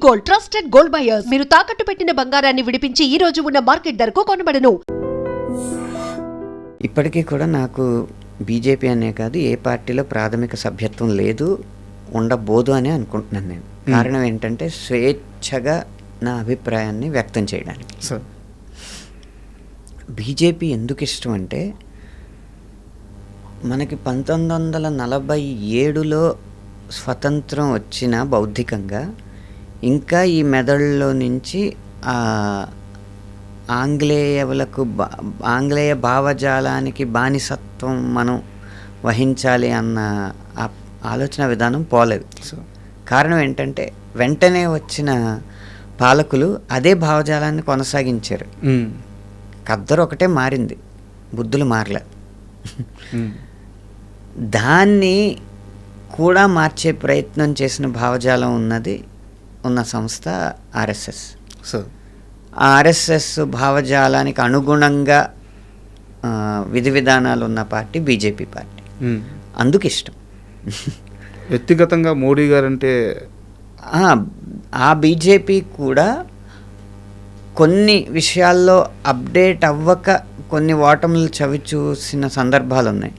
Gold, trusted gold buyers. మీరు తాకట్టు పెట్టిన బంగారాన్ని విడిపించి ఈ రోజు ఉన్న మార్కెట్ ధరకు కొనబడను. ఇప్పటికీ కూడా నాకు బీజేపీ అనే కాదు, ఏ పార్టీలో ప్రాథమిక సభ్యత్వం లేదు, ఉండబోదు అని అనుకుంటున్నాను నేను. కారణం ఏంటంటే స్వేచ్ఛగా నా అభిప్రాయాన్ని వ్యక్తం చేయడానికి. బీజేపీ ఎందుకు ఇష్టం అంటే, మనకి 1947లో స్వతంత్రం వచ్చిన బౌద్ధికంగా ఇంకా ఈ మెదడులో నుంచి ఆంగ్లేయ భావజాలానికి బానిసత్వం మనం వహించాలి అన్న ఆలోచన విధానం పోలేదు. కారణం ఏంటంటే వెంటనే వచ్చిన పాలకులు అదే భావజాలాన్ని కొనసాగించారు. ఖద్దరు ఒకటే మారింది, బుద్ధులు మారలే. దాన్ని కూడా మార్చే ప్రయత్నం చేసిన భావజాలం ఉన్న సంస్థ ఆర్ఎస్ఎస్. ఆర్ఎస్ఎస్ భావజాలానికి అనుగుణంగా విధి విధానాలు ఉన్న పార్టీ బీజేపీ పార్టీ. అందుకు ఇష్టం. వ్యక్తిగతంగా మోడీ గారంటే ఆ బీజేపీ కూడా కొన్ని విషయాల్లో అప్డేట్ అవ్వక కొన్ని ఓటములు చవి చూసిన సందర్భాలు ఉన్నాయి.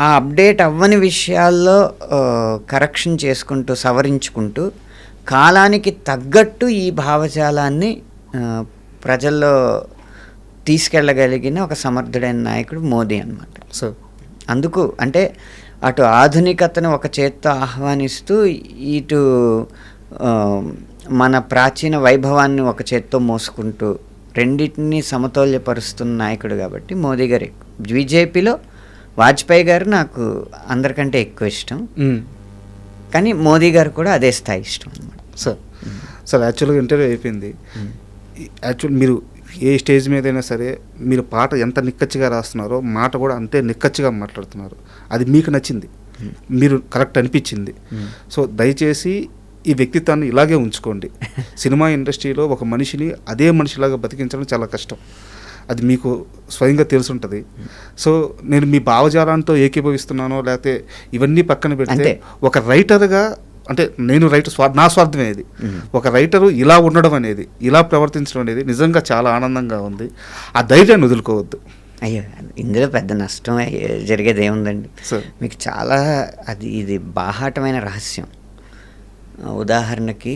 ఆ అప్డేట్ అవ్వని విషయాల్లో కరెక్షన్ చేసుకుంటూ సవరించుకుంటూ కాలానికి తగ్గట్టు ఈ భావజాలాన్ని ప్రజల్లో తీసుకెళ్ళగలిగిన ఒక సమర్థుడైన నాయకుడు మోదీ అన్నమాట. అందుకు అంటే అటు ఆధునికతను ఒక చేత్తో ఆహ్వానిస్తూ ఇటు మన ప్రాచీన వైభవాన్ని ఒక చేత్తో మోసుకుంటూ రెండింటినీ సమతౌల్యపరుస్తున్న నాయకుడు కాబట్టి మోదీ గారు. బీజేపీలో వాజ్పేయి గారు నాకు అందరికంటే ఎక్కువ ఇష్టం, కానీ మోదీ గారు కూడా అదే స్థాయి ఇష్టం అన్నమాట. సార్ యాక్చువల్గా ఇంటర్వ్యూ అయిపోయింది. మీరు ఏ స్టేజ్ మీదైనా సరే మీరు పాట ఎంత నిక్కచ్చిగా రాస్తున్నారో మాట కూడా అంతే నిక్కచ్చిగా మాట్లాడుతున్నారు. అది మీకు నచ్చింది, మీరు కరెక్ట్ అనిపించింది. సో దయచేసి ఈ వ్యక్తిత్వాన్ని ఇలాగే ఉంచుకోండి. సినిమా ఇండస్ట్రీలో ఒక మనిషిని అదే మనిషిలాగా బతికించడం చాలా కష్టం, అది మీకు స్వయంగా తెలుసుంటుంది. సో నేను మీ భావజాలంతో ఏకీభవిస్తున్నానో లేకపోతే ఇవన్నీ పక్కన పెడితే ఒక రైటర్గా అంటే నేను నా స్వార్థమే ఇది. ఒక రైటరు ఇలా ఉండడం అనేది, ఇలా ప్రవర్తించడం అనేది నిజంగా చాలా ఆనందంగా ఉంది. ఆ ధైర్యాన్ని వదులుకోవద్దు. అయ్యో, ఇందులో పెద్ద నష్టం జరిగేది ఏముందండి. మీకు చాలా ఇది బాహాటమైన రహస్యం. ఉదాహరణకి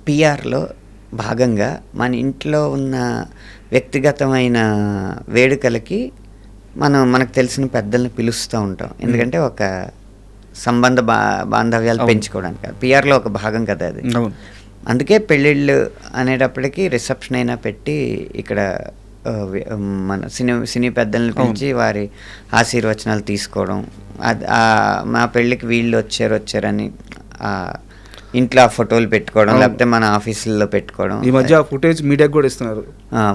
పిఆర్లో భాగంగా మన ఇంట్లో ఉన్న వ్యక్తిగతమైన వేడుకలకి మనకు తెలిసిన పెద్దల్ని పిలుస్తూ ఉంటాం. ఎందుకంటే ఒక సంబంధ బాంధవ్యాలు పెంచుకోవడానికి పిఆర్లో ఒక భాగం కదా అది. అందుకే పెళ్ళిళ్ళు అనేటప్పటికీ రిసెప్షన్ అయినా పెట్టి ఇక్కడ మన సినీ పెద్దల్ని పిలిచి వారి ఆశీర్వచనాలు తీసుకోవడం, మా పెళ్ళికి వీళ్ళు వచ్చారని ఇంట్లో ఫోటోలు పెట్టుకోవడం, లేకపోతే మన ఆఫీసుల్లో పెట్టుకోవడం. ఈ మధ్య ఫుటేజ్ మీడియాకి కూడా ఇస్తున్నారు.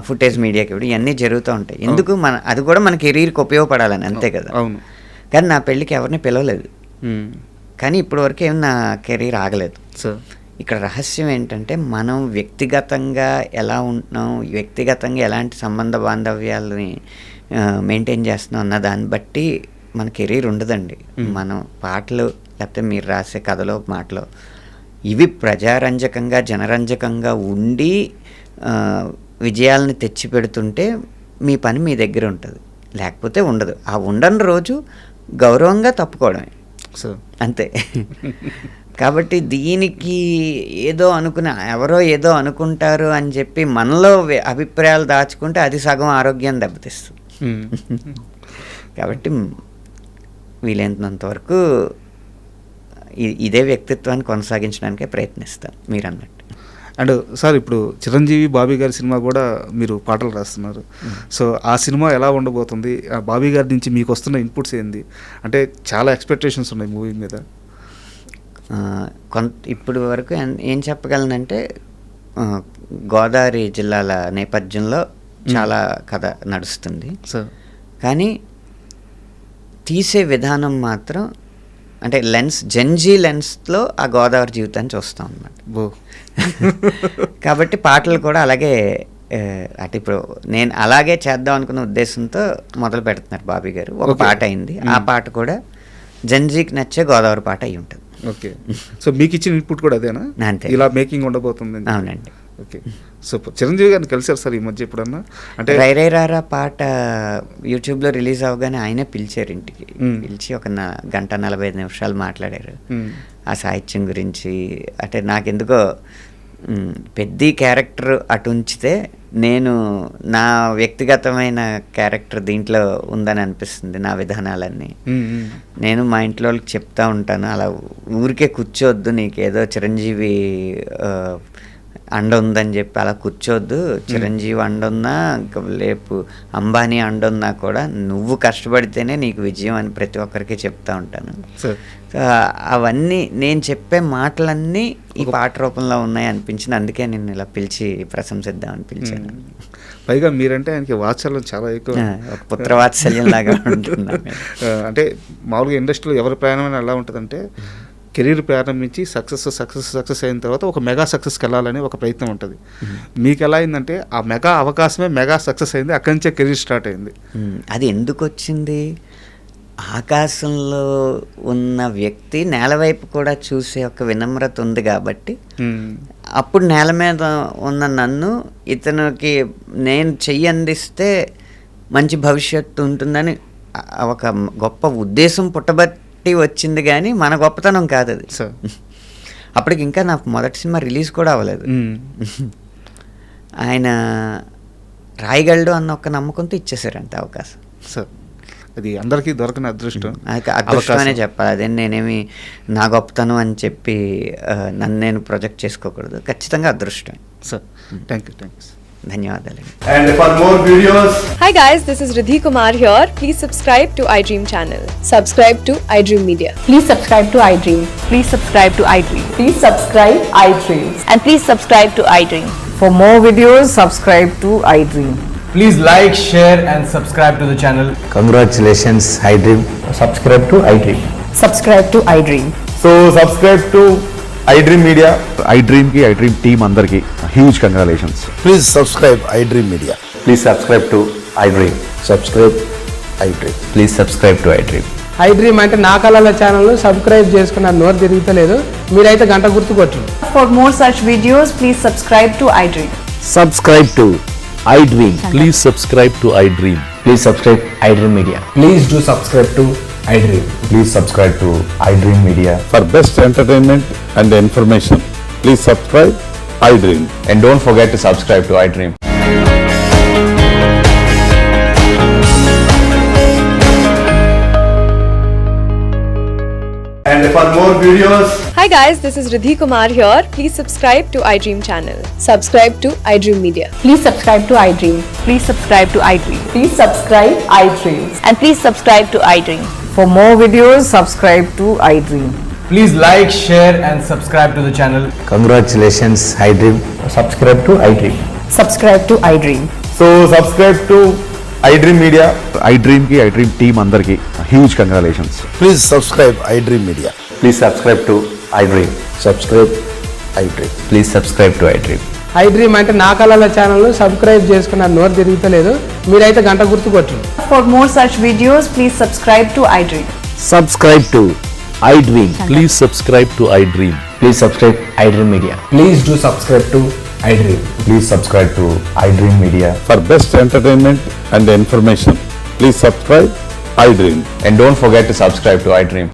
ఫుటేజ్ మీడియాకి కూడా ఇవన్నీ జరుగుతూ ఉంటాయి. ఎందుకు అది కూడా మన కెరీర్కి ఉపయోగపడాలని, అంతే కదా. కానీ నా పెళ్ళికి ఎవరిని పిలవలేదు, కానీ ఇప్పటి వరకు ఏమి నా కెరీర్ ఆగలేదు. ఇక్కడ రహస్యం ఏంటంటే మనం వ్యక్తిగతంగా ఎలా ఉంటున్నాం, వ్యక్తిగతంగా ఎలాంటి సంబంధ బాంధవ్యాలని మెయింటైన్ చేస్తున్నాం అన్న దాన్ని బట్టి మన కెరీర్ ఉండదండి. మనం పాటలు లేకపోతే మీరు రాసే కథలో మాటలో ఇవి ప్రజారంజకంగా జనరంజకంగా ఉండి విజయాలని తెచ్చి పెడుతుంటే మీ పని మీ దగ్గర ఉంటుంది, లేకపోతే ఉండదు. ఆ ఉండని రోజు గౌరవంగా తప్పుకోవడమే, అంతే. కాబట్టి దీనికి ఎవరో ఏదో అనుకుంటారు అని చెప్పి మనలో అభిప్రాయాలు దాచుకుంటే అది సగం ఆరోగ్యాన్ని దెబ్బతీస్తుంది. కాబట్టి వీలైనంత వరకు ఇదే వ్యక్తిత్వాన్ని కొనసాగించడానికే ప్రయత్నిస్తాను మీరు అన్నట్టు. అండ్ సార్, ఇప్పుడు చిరంజీవి బాబీ గారి సినిమా కూడా మీరు పాటలు రాస్తున్నారు. సో ఆ సినిమా ఎలా ఉండబోతుంది? ఆ బాబీ గారి నుంచి మీకు వస్తున్న ఇన్పుట్స్ ఏంది? అంటే చాలా ఎక్స్పెక్టేషన్స్ ఉన్నాయి మూవీ మీద. ఇప్పుడు వరకు ఏం చెప్పగలనంటే గోదావరి జిల్లాల నేపథ్యంలో చాలా కథ నడుస్తుంది. కానీ తీసే విధానం మాత్రం అంటే జెన్జీ లెన్స్లో ఆ గోదావరి జీవితాన్ని చూస్తాం అన్నమాట. కాబట్టి పాటలు కూడా అలాగే అంటే ఇప్పుడు నేను అలాగే చేద్దాం అనుకున్న ఉద్దేశంతో మొదలు పెడుతున్నారు బాబీ గారు. ఒక పాట అయింది, ఆ పాట కూడా జెన్జీకి నచ్చే గోదావరి పాట అయి ఉంటుంది. ఓకే. సో మీకు ఇచ్చిన ఇన్పుట్ కూడా అదేనా? అంతే. ఇలా మేకింగ్ ఉండబోతుంది. అవునండి. Okay, super. చిరంజీవి గారిని కలిసారు సార్ ఈ మధ్య ఎప్పుడన్నా? అంటే రై రై రారా పాట యూట్యూబ్లో రిలీజ్ అవగానే ఆయనే పిలిచారు ఇంటికి. పిలిచి ఒక గంట 45 నిమిషాలు మాట్లాడారు ఆ సాహిత్యం గురించి. అంటే నాకెందుకో పెద్ద క్యారెక్టర్ అటు ఉంచితే నేను నా వ్యక్తిగతమైన క్యారెక్టర్ దీంట్లో ఉందని అనిపిస్తుంది. నా విధానాలన్నీ నేను మా ఇంట్లో వాళ్ళకి చెప్తా ఉంటాను, అలా ఊరికే కూర్చోవద్దు, నీకేదో చిరంజీవి అండ ఉందని చెప్పి అలా కూర్చోవద్దు. చిరంజీవి అండ ఉన్నా ఇంకా రేపు అంబానీ అండ ఉన్నా కూడా నువ్వు కష్టపడితేనే నీకు విజయం అని ప్రతి ఒక్కరికి చెప్తా ఉంటాను. సో అవన్నీ నేను చెప్పే మాటలన్నీ ఈ పాట రూపంలో ఉన్నాయి అనిపించింది. అందుకే నేను ఇలా పిలిచి ప్రశంసిద్దామని పిలిచాను. పైగా మీరంటే ఆయనకి వాత్సల్యం చాలా ఎక్కువ, ఒక పుత్రవాత్సల్యం లాగా ఉంటుంది. అంటే మామూలుగా ఇండస్ట్రీలో ఎవరి ప్రయాణం ఎలా ఉంటుందంటే కెరీర్ ప్రారంభించి సక్సెస్ అయిన తర్వాత ఒక మెగా సక్సెస్కి వెళ్ళాలని ఒక ప్రయత్నం ఉంటుంది. మీకు ఎలా అయిందంటే ఆ మెగా అవకాశమే మెగా సక్సెస్ అయింది, అక్కడి నుంచే కెరీర్ స్టార్ట్ అయింది. అది ఎందుకు వచ్చింది? ఆకాశంలో ఉన్న వ్యక్తి నేల వైపు కూడా చూసే ఒక వినమ్రత ఉంది కాబట్టి అప్పుడు నేల మీద ఉన్న నన్ను ఇతనికి నేను చెయ్యి అందిస్తే మంచి భవిష్యత్తు ఉంటుందని ఒక గొప్ప ఉద్దేశం పుట్టబట్టి వచ్చింది, కానీ మన గొప్పతనం కాదు అది. అప్పటికి ఇంకా నాకు మొదటి సినిమా రిలీజ్ కూడా అవ్వలేదు. ఆయన రాయగలడు అన్న ఒక నమ్మకంతో ఇచ్చేసారంట అవకాశం. సార్ అది అందరికీ దొరకని అదృష్టం. అదృష్టం అనే చెప్పాలి. అదే నేనేమి నా గొప్పతనం అని చెప్పి నన్ను నేను ప్రొజెక్ట్ చేసుకోకూడదు. ఖచ్చితంగా అదృష్టం. Sir thank you. ధన్యవాదాలు. And for more videos, Hi guys, this is Riddhi Kumar here. Please subscribe to iDream channel. Subscribe to iDream Media. Please subscribe to iDream. Please subscribe to iDream. Please subscribe iDream. And please subscribe to iDream. For more videos, subscribe to iDream. please like, share and subscribe to the channel. Congratulations, iDream. Subscribe to iDream. Subscribe to iDream. So subscribe to iDream Media. iDream की iDream team अंदर की huge congratulations. Please subscribe iDream Media. Please subscribe to iDream. Subscribe iDream. Please subscribe to iDream. iDream అంటే నా కళల channel subscribe చేసుకున్న నోరు తిరుగుతలేదు, మీరైతే గంట గుర్తు కొట్టండి. For more such videos, please subscribe to iDream. Subscribe to iDream. Please subscribe to iDream. Please subscribe iDream Media. Please do subscribe to iDream. Please subscribe to iDream Media. For best entertainment and information, please subscribe iDream. And don't forget to subscribe to iDream. And for more videos, Hi guys, this is Riddhi Kumar here. Please subscribe to iDream channel. Subscribe to iDream Media. Please subscribe to iDream. Please subscribe to iDream. Please subscribe iDream. And please subscribe to iDream. For more videos, subscribe to iDream. please like, share and subscribe to the channel. Congratulations, iDream. Subscribe to iDream. Subscribe to iDream. So subscribe to iDream Media. iDream की iDream team अंदर की huge congratulations. Please subscribe iDream Media. Please subscribe to iDream. Subscribe iDream. Please subscribe to iDream. iDream అంటే నా కళల channel subscribe చేసుకున్న నోరు తిరుగుతలేదు, మీరైతే గంట గుర్తు కొట్టండి. For more such videos, please subscribe to iDream. Subscribe to iDream. Please subscribe to iDream. Please subscribe iDream Media. Please do subscribe to iDream. Please subscribe to iDream Media. For best entertainment and information, please subscribe iDream. And don't forget to subscribe to iDream.